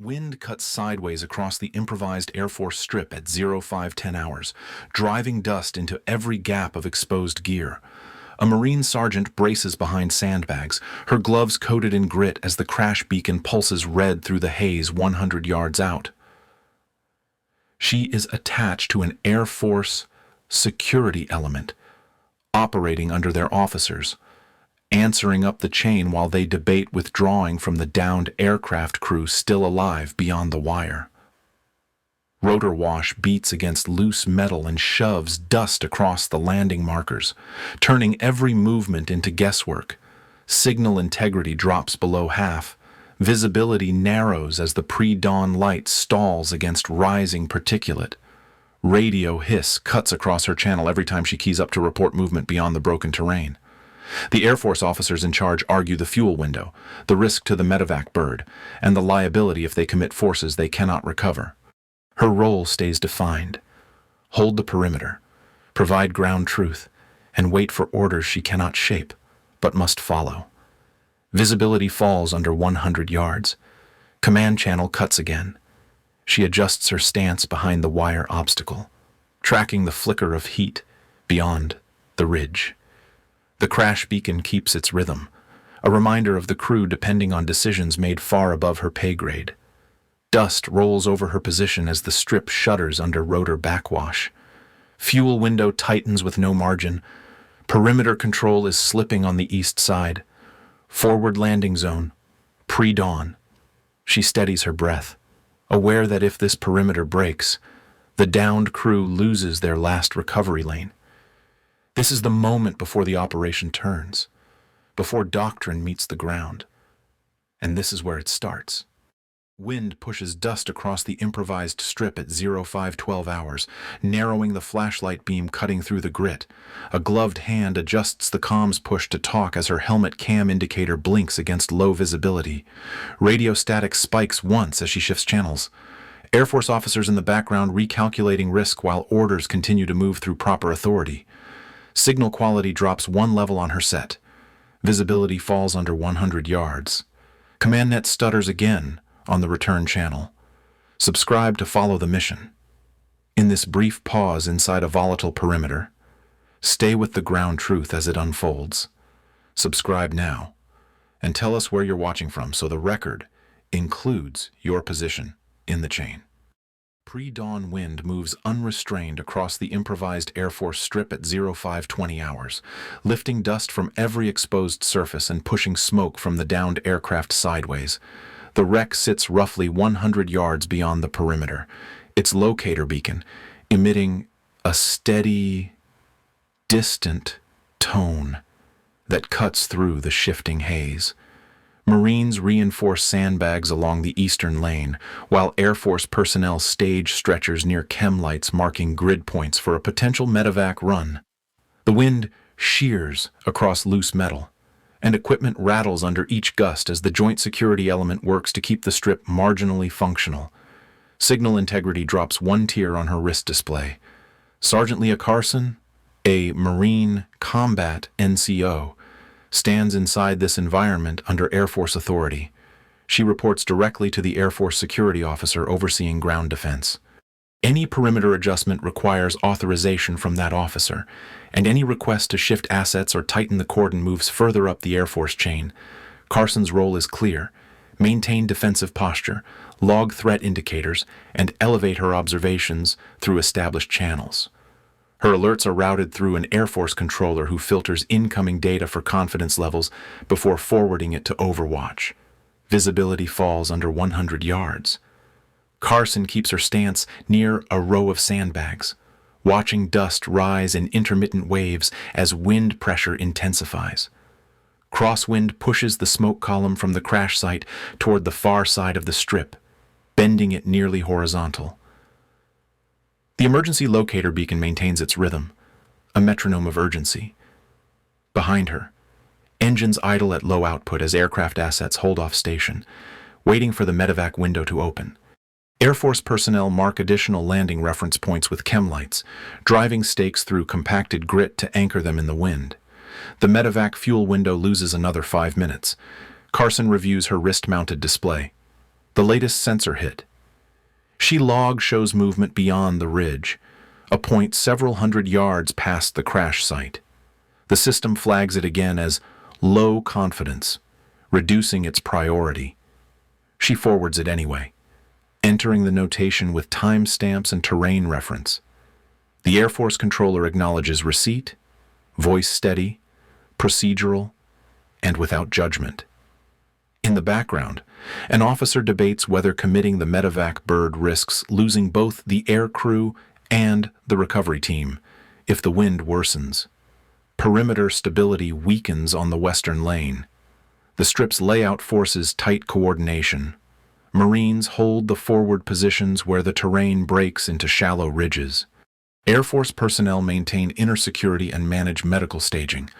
Wind cuts sideways across the improvised Air Force strip at 0510 hours, driving dust into every gap of exposed gear. A Marine sergeant braces behind sandbags, her gloves coated in grit as the crash beacon pulses red through the haze 100 yards out. She is attached to an Air Force security element, operating under their officers, answering up the chain while they debate withdrawing from the downed aircraft crew still alive beyond the wire. Rotor wash beats against loose metal and shoves dust across the landing markers, turning every movement into guesswork. Signal integrity drops below half. Visibility narrows as the pre-dawn light stalls against rising particulate. Radio hiss cuts across her channel every time she keys up to report movement beyond the broken terrain. The Air Force officers in charge argue the fuel window, the risk to the medevac bird, and the liability if they commit forces they cannot recover. Her role stays defined. Hold the perimeter, provide ground truth, and wait for orders she cannot shape, but must follow. Visibility falls under 100 yards. Command channel cuts again. She adjusts her stance behind the wire obstacle, tracking the flicker of heat beyond the ridge. The crash beacon keeps its rhythm, a reminder of the crew depending on decisions made far above her pay grade. Dust rolls over her position as the strip shudders under rotor backwash. Fuel window tightens with no margin. Perimeter control is slipping on the east side. Forward landing zone. Pre-dawn. She steadies her breath, aware that if this perimeter breaks, the downed crew loses their last recovery lane. This is the moment before the operation turns, before doctrine meets the ground. And this is where it starts. Wind pushes dust across the improvised strip at 0512 hours, narrowing the flashlight beam cutting through the grit. A gloved hand adjusts the comms push to talk as her helmet cam indicator blinks against low visibility. Radio static spikes once as she shifts channels. Air Force officers in the background recalculating risk while orders continue to move through proper authority. Signal quality drops one level on her set. Visibility falls under 100 yards. CommandNet stutters again on the return channel. Subscribe to follow the mission. In this brief pause inside a volatile perimeter, stay with the ground truth as it unfolds. Subscribe now, and tell us where you're watching from so the record includes your position in the chain. Pre-dawn wind moves unrestrained across the improvised Air Force strip at 0520 hours, lifting dust from every exposed surface and pushing smoke from the downed aircraft sideways. The wreck sits roughly 100 yards beyond the perimeter, its locator beacon emitting a steady, distant tone that cuts through the shifting haze. Marines reinforce sandbags along the eastern lane, while Air Force personnel stage stretchers near chem lights marking grid points for a potential medevac run. The wind shears across loose metal, and equipment rattles under each gust as the joint security element works to keep the strip marginally functional. Signal integrity drops one tier on her wrist display. Sergeant Leah Carson, a Marine Combat NCO, stands inside this environment under Air Force authority. She reports directly to the Air Force security officer overseeing ground defense. Any perimeter adjustment requires authorization from that officer, and any request to shift assets or tighten the cordon moves further up the Air Force chain. Carson's role is clear: maintain defensive posture, log threat indicators, and elevate her observations through established channels. Her alerts are routed through an Air Force controller who filters incoming data for confidence levels before forwarding it to Overwatch. Visibility falls under 100 yards. Carson keeps her stance near a row of sandbags, watching dust rise in intermittent waves as wind pressure intensifies. Crosswind pushes the smoke column from the crash site toward the far side of the strip, bending it nearly horizontal. The emergency locator beacon maintains its rhythm, a metronome of urgency. Behind her, engines idle at low output as aircraft assets hold off station, waiting for the medevac window to open. Air Force personnel mark additional landing reference points with chem lights, driving stakes through compacted grit to anchor them in the wind. The medevac fuel window loses another 5 minutes. Carson reviews her wrist-mounted display. The latest sensor hit. She log shows movement beyond the ridge, a point several hundred yards past the crash site. The system flags it again as low confidence, reducing its priority. She forwards it anyway, entering the notation with timestamps and terrain reference. The Air Force controller acknowledges receipt, voice steady, procedural, and without judgment. In the background, an officer debates whether committing the medevac bird risks losing both the air crew and the recovery team if the wind worsens. Perimeter stability weakens on the western lane. The strip's layout forces tight coordination. Marines hold the forward positions where the terrain breaks into shallow ridges. Air Force personnel maintain inner security and manage medical staging.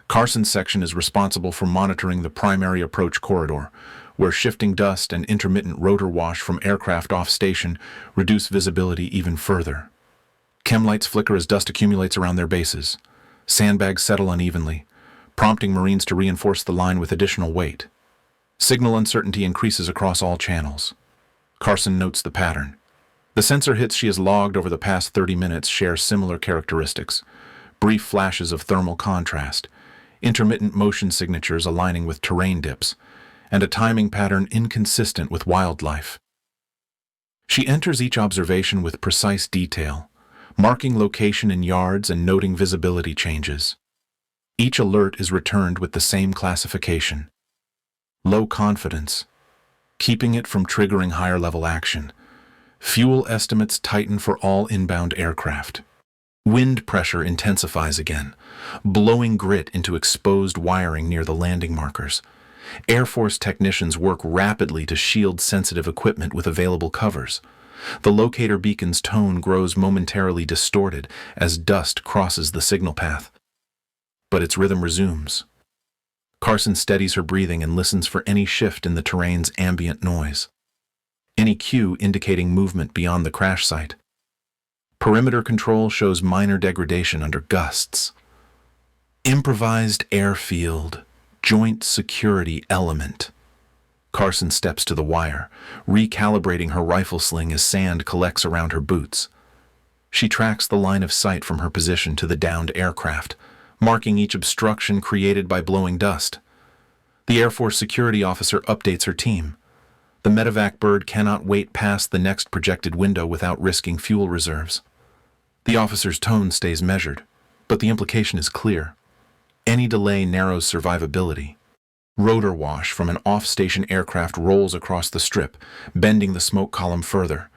Carson's section is responsible for monitoring the primary approach corridor, where shifting dust and intermittent rotor wash from aircraft off-station reduce visibility even further. Chem lights flicker as dust accumulates around their bases. Sandbags settle unevenly, prompting Marines to reinforce the line with additional weight. Signal uncertainty increases across all channels. Carson notes the pattern. The sensor hits she has logged over the past 30 minutes share similar characteristics: brief flashes of thermal contrast, intermittent motion signatures aligning with terrain dips, and a timing pattern inconsistent with wildlife. She enters each observation with precise detail, marking location in yards and noting visibility changes. Each alert is returned with the same classification: low confidence, keeping it from triggering higher-level action. Fuel estimates tighten for all inbound aircraft. Wind pressure intensifies again, blowing grit into exposed wiring near the landing markers. Air Force technicians work rapidly to shield sensitive equipment with available covers. The locator beacon's tone grows momentarily distorted as dust crosses the signal path. But its rhythm resumes. Carson steadies her breathing and listens for any shift in the terrain's ambient noise, any cue indicating movement beyond the crash site. Perimeter control shows minor degradation under gusts. Improvised airfield, joint security element. Carson steps to the wire, recalibrating her rifle sling as sand collects around her boots. She tracks the line of sight from her position to the downed aircraft, marking each obstruction created by blowing dust. The Air Force security officer updates her team. The medevac bird cannot wait past the next projected window without risking fuel reserves. The officer's tone stays measured, but the implication is clear. Any delay narrows survivability. Rotor wash from an off-station aircraft rolls across the strip, bending the smoke column further.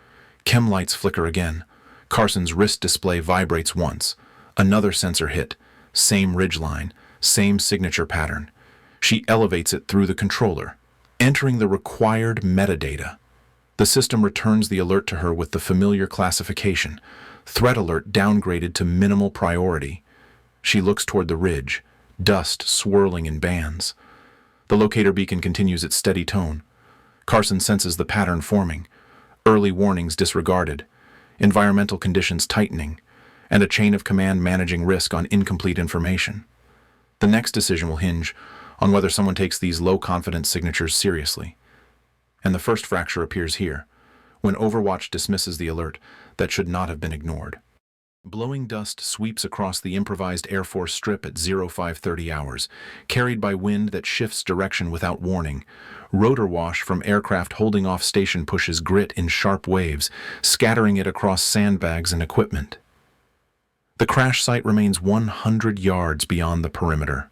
Chem lights flicker again. Carson's wrist display vibrates once. Another sensor hit. Same ridgeline, same signature pattern. She elevates it through the controller, entering the required metadata. The system returns the alert to her with the familiar classification: threat alert downgraded to minimal priority. She looks toward the ridge, dust swirling in bands. The locator beacon continues its steady tone. Carson senses the pattern forming: early warnings disregarded, environmental conditions tightening, and a chain of command managing risk on incomplete information. The next decision will hinge on whether someone takes these low-confidence signatures seriously. And the first fracture appears here, when Overwatch dismisses the alert that should not have been ignored. Blowing dust sweeps across the improvised Air Force strip at 0530 hours, carried by wind that shifts direction without warning. Rotor wash from aircraft holding off station pushes grit in sharp waves, scattering it across sandbags and equipment. The crash site remains 100 yards beyond the perimeter,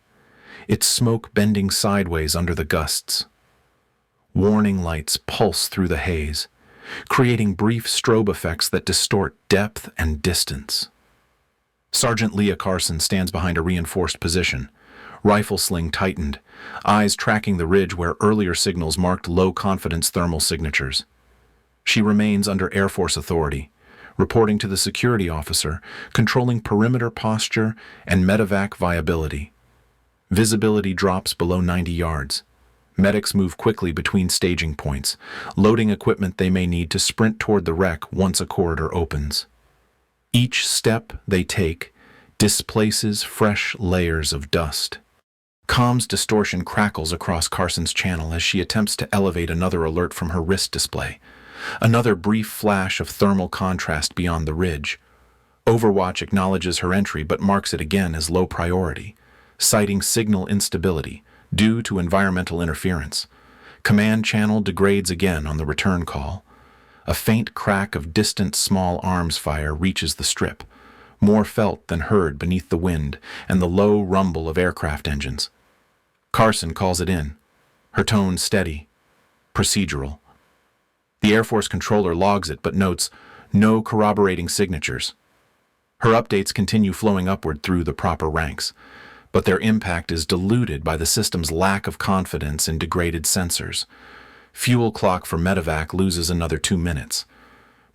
its smoke bending sideways under the gusts. Warning lights pulse through the haze, creating brief strobe effects that distort depth and distance. Sergeant Leah Carson stands behind a reinforced position, rifle sling tightened, eyes tracking the ridge where earlier signals marked low-confidence thermal signatures. She remains under Air Force authority, reporting to the security officer, controlling perimeter posture and medevac viability. Visibility drops below 90 yards. Medics move quickly between staging points, loading equipment they may need to sprint toward the wreck once a corridor opens. Each step they take displaces fresh layers of dust. Comms distortion crackles across Carson's channel as she attempts to elevate another alert from her wrist display. Another brief flash of thermal contrast beyond the ridge. Overwatch acknowledges her entry but marks it again as low priority, citing signal instability due to environmental interference. Command channel degrades again on the return call. A faint crack of distant small arms fire reaches the strip, more felt than heard beneath the wind and the low rumble of aircraft engines. Carson calls it in, her tone steady, procedural. The Air Force controller logs it but notes no corroborating signatures. Her updates continue flowing upward through the proper ranks, but their impact is diluted by the system's lack of confidence in degraded sensors. Fuel clock for medevac loses another 2 minutes.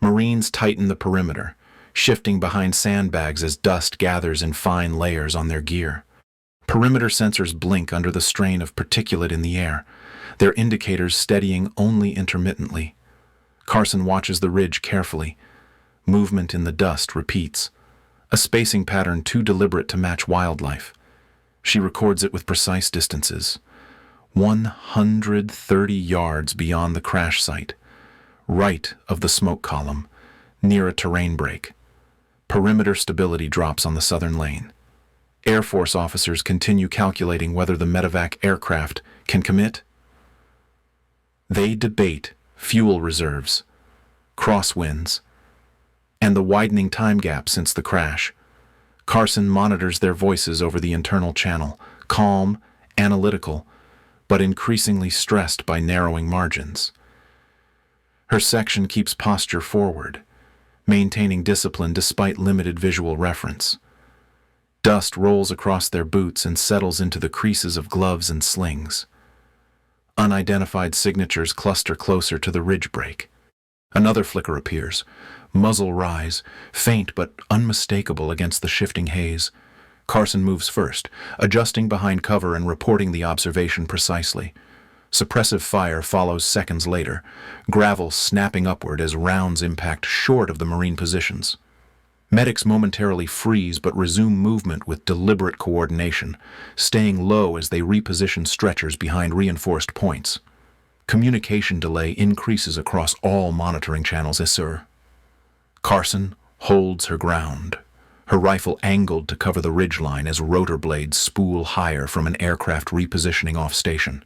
Marines tighten the perimeter, shifting behind sandbags as dust gathers in fine layers on their gear. Perimeter sensors blink under the strain of particulate in the air, their indicators steadying only intermittently. Carson watches the ridge carefully. Movement in the dust repeats, a spacing pattern too deliberate to match wildlife. She records it with precise distances. 130 yards beyond the crash site, right of the smoke column, near a terrain break. Perimeter stability drops on the southern lane. Air Force officers continue calculating whether the medevac aircraft can commit. They debate fuel reserves, crosswinds, and the widening time gap since the crash. Carson monitors their voices over the internal channel, calm, analytical, but increasingly stressed by narrowing margins. Her section keeps posture forward, maintaining discipline despite limited visual reference. Dust rolls across their boots and settles into the creases of gloves and slings. Unidentified signatures cluster closer to the ridge break. Another flicker appears, muzzle rise, faint but unmistakable against the shifting haze. Carson moves first, adjusting behind cover and reporting the observation precisely. Suppressive fire follows seconds later, gravel snapping upward as rounds impact short of the Marine positions. Medics momentarily freeze but resume movement with deliberate coordination, staying low as they reposition stretchers behind reinforced points. Communication delay increases across all monitoring channels, sir. Carson holds her ground, her rifle angled to cover the ridgeline as rotor blades spool higher from an aircraft repositioning off station.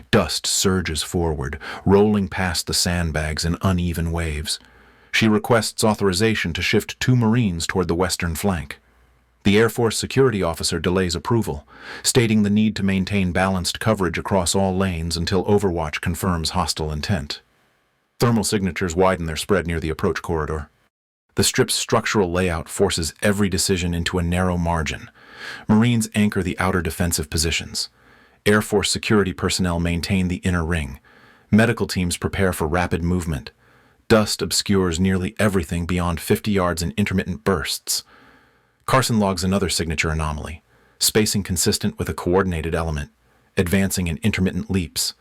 Dust surges forward, rolling past the sandbags in uneven waves. She requests authorization to shift 2 Marines toward the western flank. The Air Force security officer delays approval, stating the need to maintain balanced coverage across all lanes until Overwatch confirms hostile intent. Thermal signatures widen their spread near the approach corridor. The strip's structural layout forces every decision into a narrow margin. Marines anchor the outer defensive positions. Air Force security personnel maintain the inner ring. Medical teams prepare for rapid movement. Dust obscures nearly everything beyond 50 yards in intermittent bursts. Carson logs another signature anomaly, spacing consistent with a coordinated element, advancing in intermittent leaps.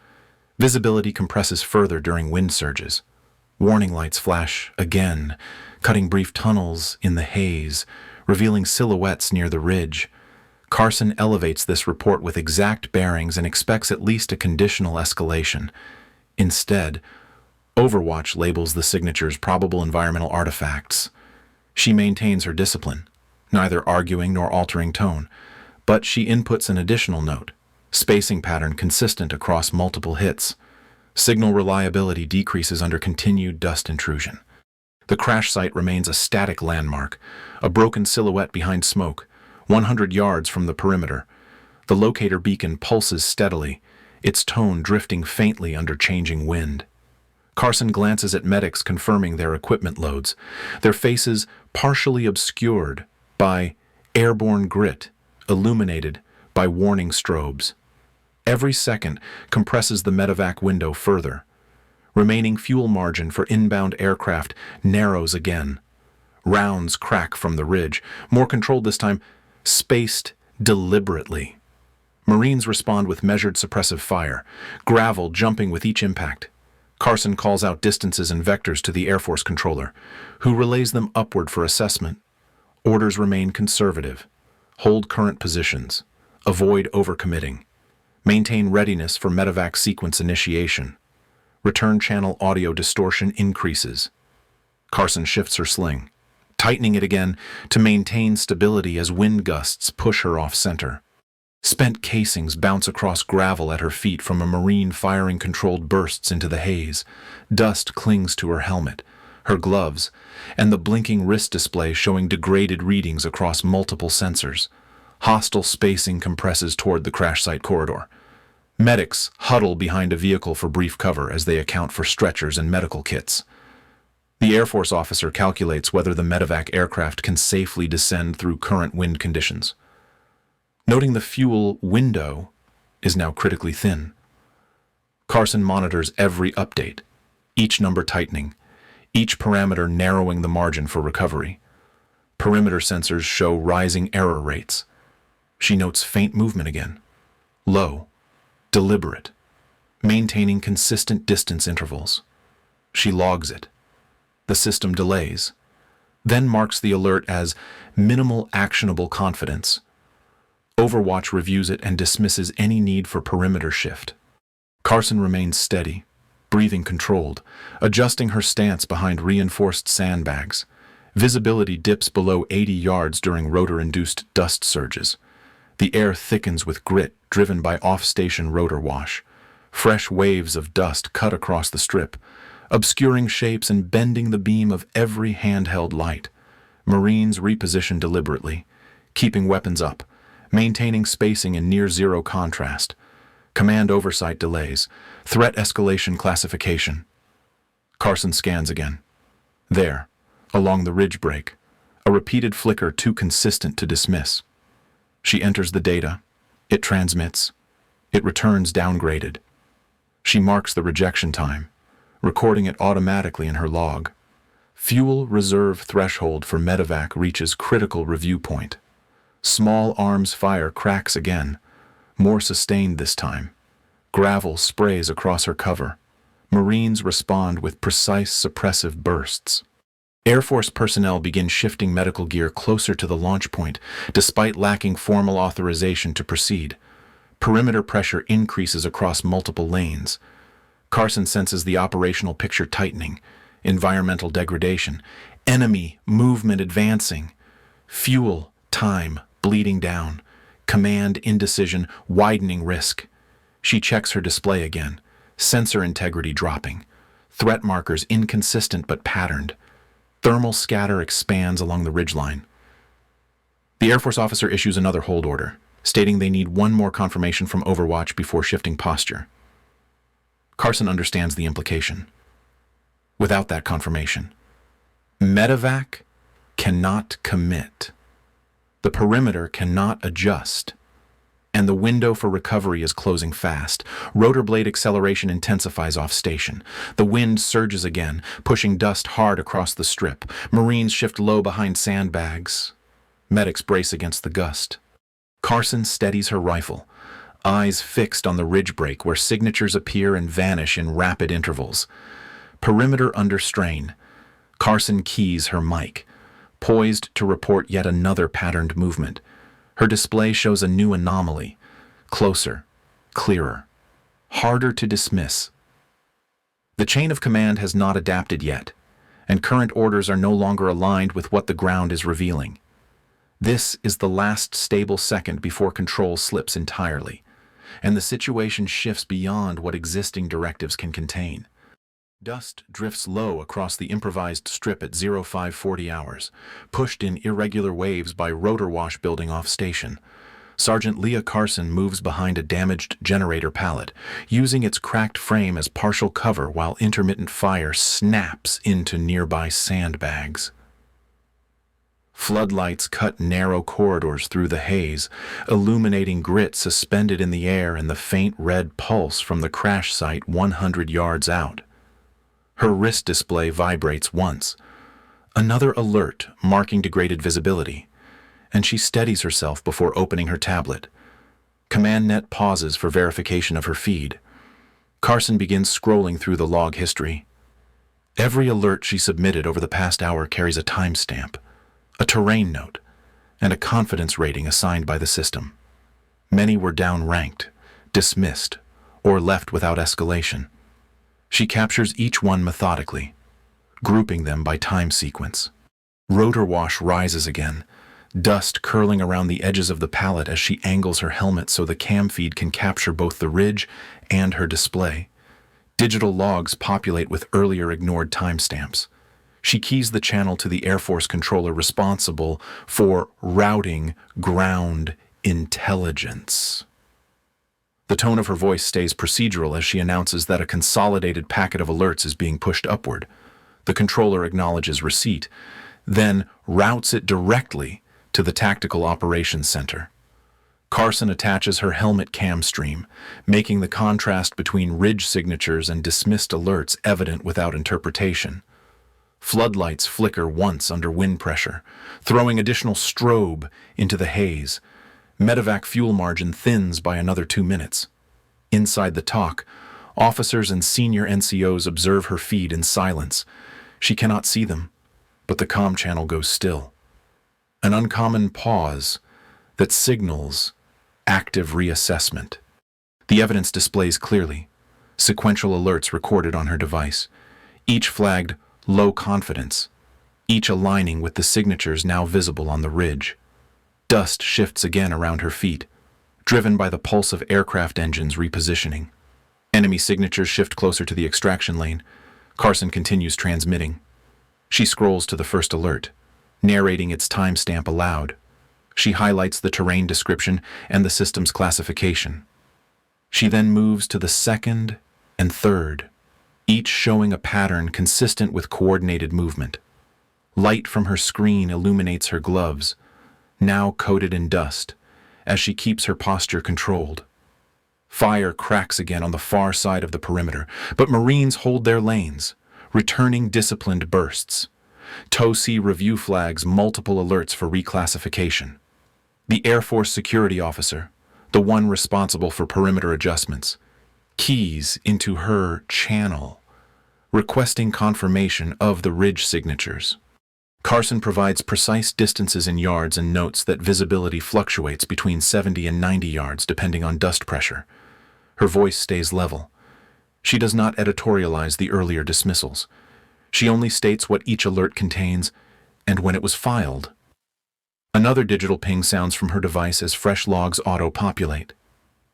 Visibility compresses further during wind surges. Warning lights flash again, cutting brief tunnels in the haze, revealing silhouettes near the ridge. Carson elevates this report with exact bearings and expects at least a conditional escalation. Instead, Overwatch labels the signatures probable environmental artifacts. She maintains her discipline, neither arguing nor altering tone, but she inputs an additional note, spacing pattern consistent across multiple hits. Signal reliability decreases under continued dust intrusion. The crash site remains a static landmark, a broken silhouette behind smoke, 100 yards from the perimeter. The locator beacon pulses steadily, its tone drifting faintly under changing wind. Carson glances at medics confirming their equipment loads, their faces partially obscured by airborne grit, illuminated by warning strobes. Every second compresses the medevac window further. Remaining fuel margin for inbound aircraft narrows again. Rounds crack from the ridge, more controlled this time, spaced deliberately. Marines respond with measured suppressive fire, gravel jumping with each impact. Carson calls out distances and vectors to the Air Force controller, who relays them upward for assessment. Orders remain conservative. Hold current positions. Avoid overcommitting. Maintain readiness for medevac sequence initiation. Return channel audio distortion increases. Carson shifts her sling, tightening it again to maintain stability as wind gusts push her off center. Spent casings bounce across gravel at her feet from a Marine firing controlled bursts into the haze. Dust clings to her helmet, her gloves, and the blinking wrist display showing degraded readings across multiple sensors. Hostile spacing compresses toward the crash site corridor. Medics huddle behind a vehicle for brief cover as they account for stretchers and medical kits. The Air Force officer calculates whether the medevac aircraft can safely descend through current wind conditions. Noting the fuel window is now critically thin. Carson monitors every update, each number tightening, each parameter narrowing the margin for recovery. Perimeter sensors show rising error rates. She notes faint movement again. Low, deliberate, maintaining consistent distance intervals. She logs it. The system delays, then marks the alert as minimal actionable confidence. Overwatch reviews it and dismisses any need for perimeter shift. Carson remains steady, breathing controlled, adjusting her stance behind reinforced sandbags. Visibility dips below 80 yards during rotor-induced dust surges. The air thickens with grit driven by off-station rotor wash. Fresh waves of dust cut across the strip, obscuring shapes and bending the beam of every handheld light. Marines reposition deliberately, keeping weapons up, maintaining spacing in near-zero contrast. Command oversight delays, threat escalation classification. Carson scans again. There, along the ridge break, a repeated flicker too consistent to dismiss. She enters the data. It transmits. It returns downgraded. She marks the rejection time, recording it automatically in her log. Fuel reserve threshold for medevac reaches critical review point. Small arms fire cracks again, more sustained this time. Gravel sprays across her cover. Marines respond with precise suppressive bursts. Air Force personnel begin shifting medical gear closer to the launch point, despite lacking formal authorization to proceed. Perimeter pressure increases across multiple lanes. Carson senses the operational picture tightening, environmental degradation, enemy movement advancing, fuel, time, bleeding down, command indecision, widening risk. She checks her display again, sensor integrity dropping, threat markers inconsistent but patterned. Thermal scatter expands along the ridgeline. The Air Force officer issues another hold order, stating they need one more confirmation from Overwatch before shifting posture. Carson understands the implication. Without that confirmation, medevac cannot commit. The perimeter cannot adjust, and the window for recovery is closing fast. Rotor blade acceleration intensifies off station. The wind surges again, pushing dust hard across the strip. Marines shift low behind sandbags. Medics brace against the gust. Carson steadies her rifle, eyes fixed on the ridge break where signatures appear and vanish in rapid intervals. Perimeter under strain. Carson keys her mic, poised to report yet another patterned movement. Her display shows a new anomaly. Closer, clearer, harder to dismiss. The chain of command has not adapted yet, and current orders are no longer aligned with what the ground is revealing. This is the last stable second before control slips entirely, and the situation shifts beyond what existing directives can contain. Dust drifts low across the improvised strip at 0540 hours, pushed in irregular waves by rotor wash building off station. Sergeant Leah Carson moves behind a damaged generator pallet, using its cracked frame as partial cover while intermittent fire snaps into nearby sandbags. Floodlights cut narrow corridors through the haze, illuminating grit suspended in the air and the faint red pulse from the crash site 100 yards out. Her wrist display vibrates once, another alert marking degraded visibility, and she steadies herself before opening her tablet. CommandNet pauses for verification of her feed. Carson begins scrolling through the log history. Every alert she submitted over the past hour carries a timestamp, a terrain note, and a confidence rating assigned by the system. Many were downranked, dismissed, or left without escalation. She captures each one methodically, grouping them by time sequence. Rotor wash rises again, dust curling around the edges of the pallet as she angles her helmet so the cam feed can capture both the ridge and her display. Digital logs populate with earlier ignored timestamps. She keys the channel to the Air Force controller responsible for routing ground intelligence. The tone of her voice stays procedural as she announces that a consolidated packet of alerts is being pushed upward. The controller acknowledges receipt, then routes it directly to the Tactical Operations Center. Carson attaches her helmet cam stream, making the contrast between ridge signatures and dismissed alerts evident without interpretation. Floodlights flicker once under wind pressure, throwing additional strobe into the haze. Medevac fuel margin thins by another 2 minutes. Inside the TOC, officers and senior NCOs observe her feed in silence. She cannot see them, but the comm channel goes still. An uncommon pause that signals active reassessment. The evidence displays clearly, sequential alerts recorded on her device, each flagged low confidence, each aligning with the signatures now visible on the ridge. Dust shifts again around her feet, driven by the pulse of aircraft engines repositioning. Enemy signatures shift closer to the extraction lane. Carson continues transmitting. She scrolls to the first alert, narrating its timestamp aloud. She highlights the terrain description and the system's classification. She then moves to the second and third, each showing a pattern consistent with coordinated movement. Light from her screen illuminates her gloves, now coated in dust, as she keeps her posture controlled. Fire cracks again on the far side of the perimeter, but Marines hold their lanes, returning disciplined bursts. TOC review flags multiple alerts for reclassification. The Air Force security officer, the one responsible for perimeter adjustments, keys into her channel, requesting confirmation of the ridge signatures. Carson provides precise distances in yards and notes that visibility fluctuates between 70 and 90 yards depending on dust pressure. Her voice stays level. She does not editorialize the earlier dismissals. She only states what each alert contains and when it was filed. Another digital ping sounds from her device as fresh logs auto-populate.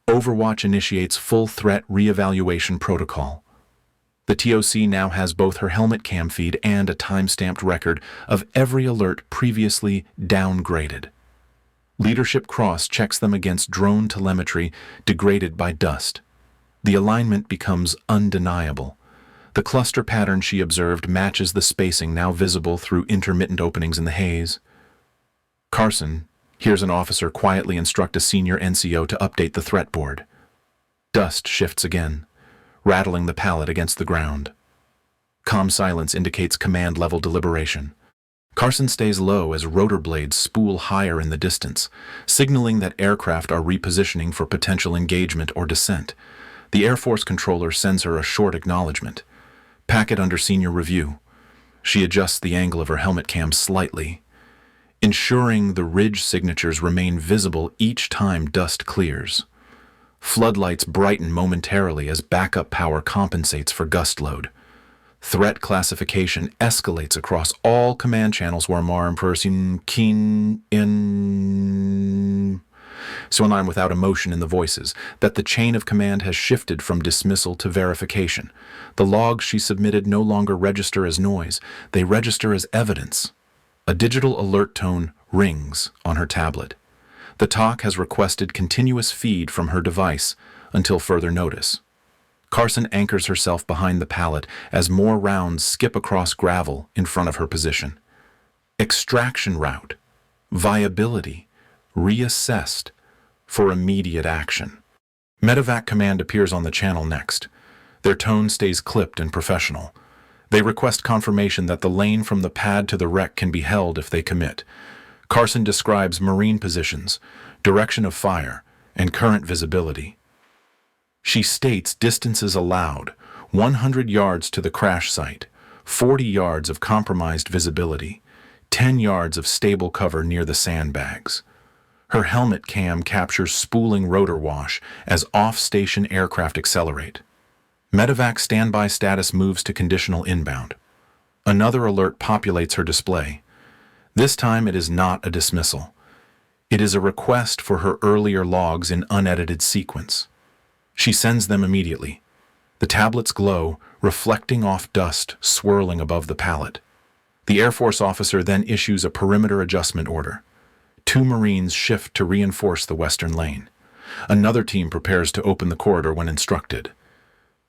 Overwatch initiates full threat reevaluation protocol. The TOC now has both her helmet cam feed and a time-stamped record of every alert previously downgraded. Leadership cross-checks them against drone telemetry degraded by dust. The alignment becomes undeniable. The cluster pattern she observed matches the spacing now visible through intermittent openings in the haze. Carson hears an officer quietly instruct a senior NCO to update the threat board. Dust shifts again, rattling the pallet against the ground. Calm silence indicates command-level deliberation. Carson stays low as rotor blades spool higher in the distance, signaling that aircraft are repositioning for potential engagement or descent. The Air Force controller sends her a short acknowledgement. Packet under senior review. She adjusts the angle of her helmet cam slightly, ensuring the ridge signatures remain visible each time dust clears. Floodlights brighten momentarily as backup power compensates for gust load. Threat classification escalates across all command channels where Mar and person keen in so in line without emotion in the voices, that the chain of command has shifted from dismissal to verification. The logs she submitted no longer register as noise, they register as evidence. A digital alert tone rings on her tablet. The TOC has requested continuous feed from her device until further notice. Carson anchors herself behind the pallet as more rounds skip across gravel in front of her position. Extraction route, viability, reassessed for immediate action. Medevac command appears on the channel next. Their tone stays clipped and professional. They request confirmation that the lane from the pad to the wreck can be held if they commit. Carson describes Marine positions, direction of fire, and current visibility. She states distances allowed: 100 yards to the crash site, 40 yards of compromised visibility, 10 yards of stable cover near the sandbags. Her helmet cam captures spooling rotor wash as off-station aircraft accelerate. Medevac standby status moves to conditional inbound. Another alert populates her display. This time it is not a dismissal. It is a request for her earlier logs in unedited sequence. She sends them immediately. The tablets glow, reflecting off dust swirling above the pallet. The Air Force officer then issues a perimeter adjustment order. 2 Marines shift to reinforce the western lane. Another team prepares to open the corridor when instructed.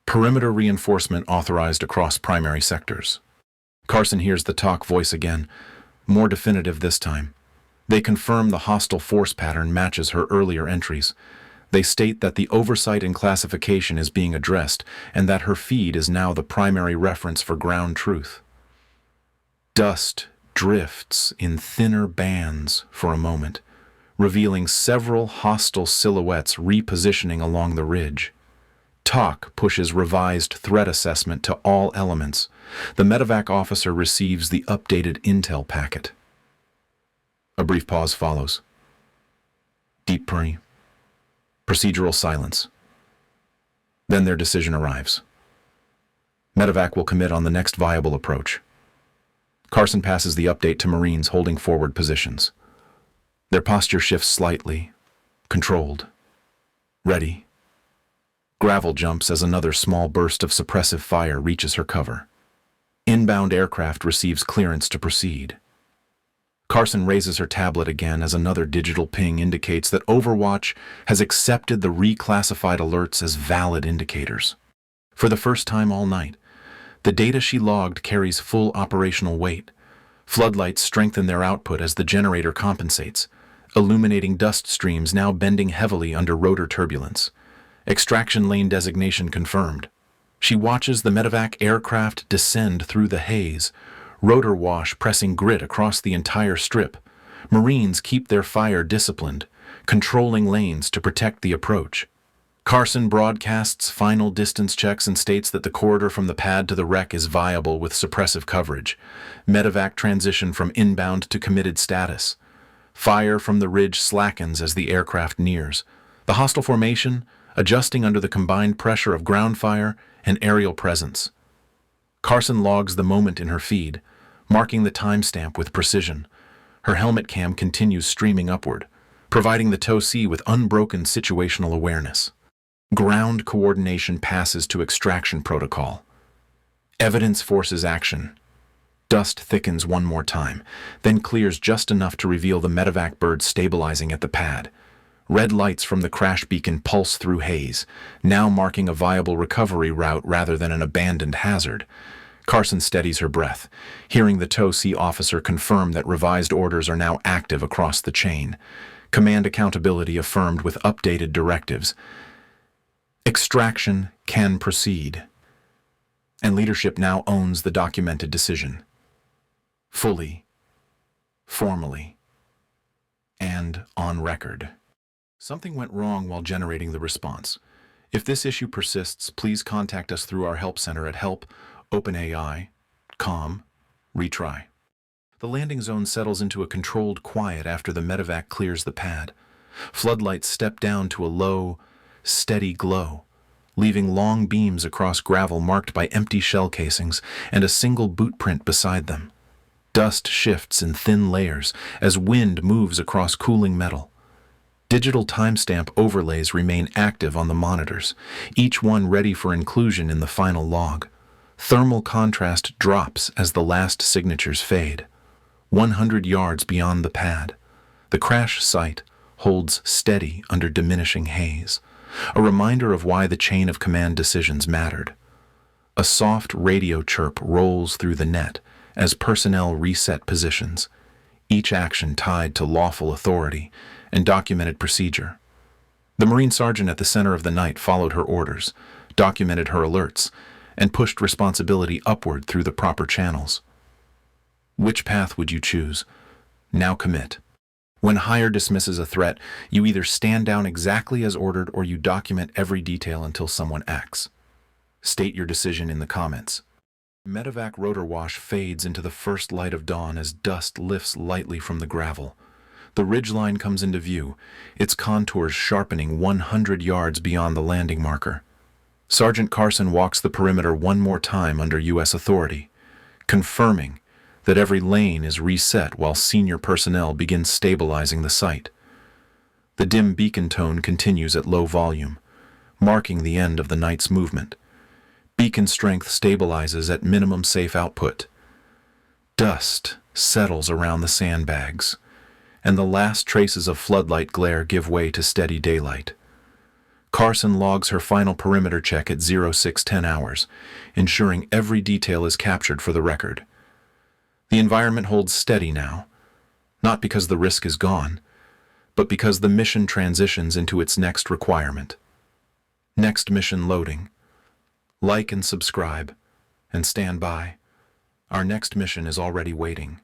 Perimeter reinforcement authorized across primary sectors. Carson hears the TOC voice again, more definitive this time. They confirm the hostile force pattern matches her earlier entries. They state that the oversight and classification is being addressed and that her feed is now the primary reference for ground truth. Dust drifts in thinner bands for a moment, revealing several hostile silhouettes repositioning along the ridge. TOC pushes revised threat assessment to all elements. The medevac officer receives the updated intel packet. A brief pause follows. Deep purring. Procedural silence. Then their decision arrives. Medevac will commit on the next viable approach. Carson passes the update to Marines holding forward positions. Their posture shifts slightly, controlled, ready. Gravel jumps as another small burst of suppressive fire reaches her cover. Inbound aircraft receives clearance to proceed. Carson raises her tablet again as another digital ping indicates that Overwatch has accepted the reclassified alerts as valid indicators. For the first time all night, the data she logged carries full operational weight. Floodlights strengthen their output as the generator compensates, illuminating dust streams now bending heavily under rotor turbulence. Extraction lane designation confirmed. She watches the medevac aircraft descend through the haze, rotor wash pressing grit across the entire strip. Marines keep their fire disciplined, controlling lanes to protect the approach. Carson broadcasts final distance checks and states that the corridor from the pad to the wreck is viable with suppressive coverage. Medevac transition from inbound to committed status. Fire from the ridge slackens as the aircraft nears. The hostile formation adjusting under the combined pressure of ground fire and aerial presence. Carson logs the moment in her feed, marking the timestamp with precision. Her helmet cam continues streaming upward, providing the TOC with unbroken situational awareness. Ground coordination passes to extraction protocol. Evidence forces action. Dust thickens one more time, then clears just enough to reveal the medevac bird stabilizing at the pad. Red lights from the crash beacon pulse through haze, now marking a viable recovery route rather than an abandoned hazard. Carson steadies her breath, hearing the TOC officer confirm that revised orders are now active across the chain. Command accountability affirmed with updated directives. Extraction can proceed, and leadership now owns the documented decision. Fully, formally, and on record. Something went wrong while generating the response. If this issue persists, please contact us through our help center at help.openai.com. Retry. The landing zone settles into a controlled quiet after the medevac clears the pad. Floodlights step down to a low, steady glow, leaving long beams across gravel marked by empty shell casings and a single boot print beside them. Dust shifts in thin layers as wind moves across cooling metal. Digital timestamp overlays remain active on the monitors, each one ready for inclusion in the final log. Thermal contrast drops as the last signatures fade. 100 yards beyond the pad, the crash site holds steady under diminishing haze, a reminder of why the chain of command decisions mattered. A soft radio chirp rolls through the net as personnel reset positions, each action tied to lawful authority and documented procedure. The Marine sergeant at the center of the night followed her orders, documented her alerts, and pushed responsibility upward through the proper channels. Which path would you choose? Now commit. When higher dismisses a threat, you either stand down exactly as ordered or you document every detail until someone acts. State your decision in the comments. Medevac rotor wash fades into the first light of dawn as dust lifts lightly from the gravel. The ridgeline comes into view, its contours sharpening 100 yards beyond the landing marker. Sergeant Carson walks the perimeter one more time under U.S. authority, confirming that every lane is reset while senior personnel begin stabilizing the site. The dim beacon tone continues at low volume, marking the end of the night's movement. Beacon strength stabilizes at minimum safe output. Dust settles around the sandbags, and the last traces of floodlight glare give way to steady daylight. Carson logs her final perimeter check at 0610 hours, ensuring every detail is captured for the record. The environment holds steady now, not because the risk is gone, but because the mission transitions into its next requirement. Next mission loading. Like and subscribe, and stand by. Our next mission is already waiting.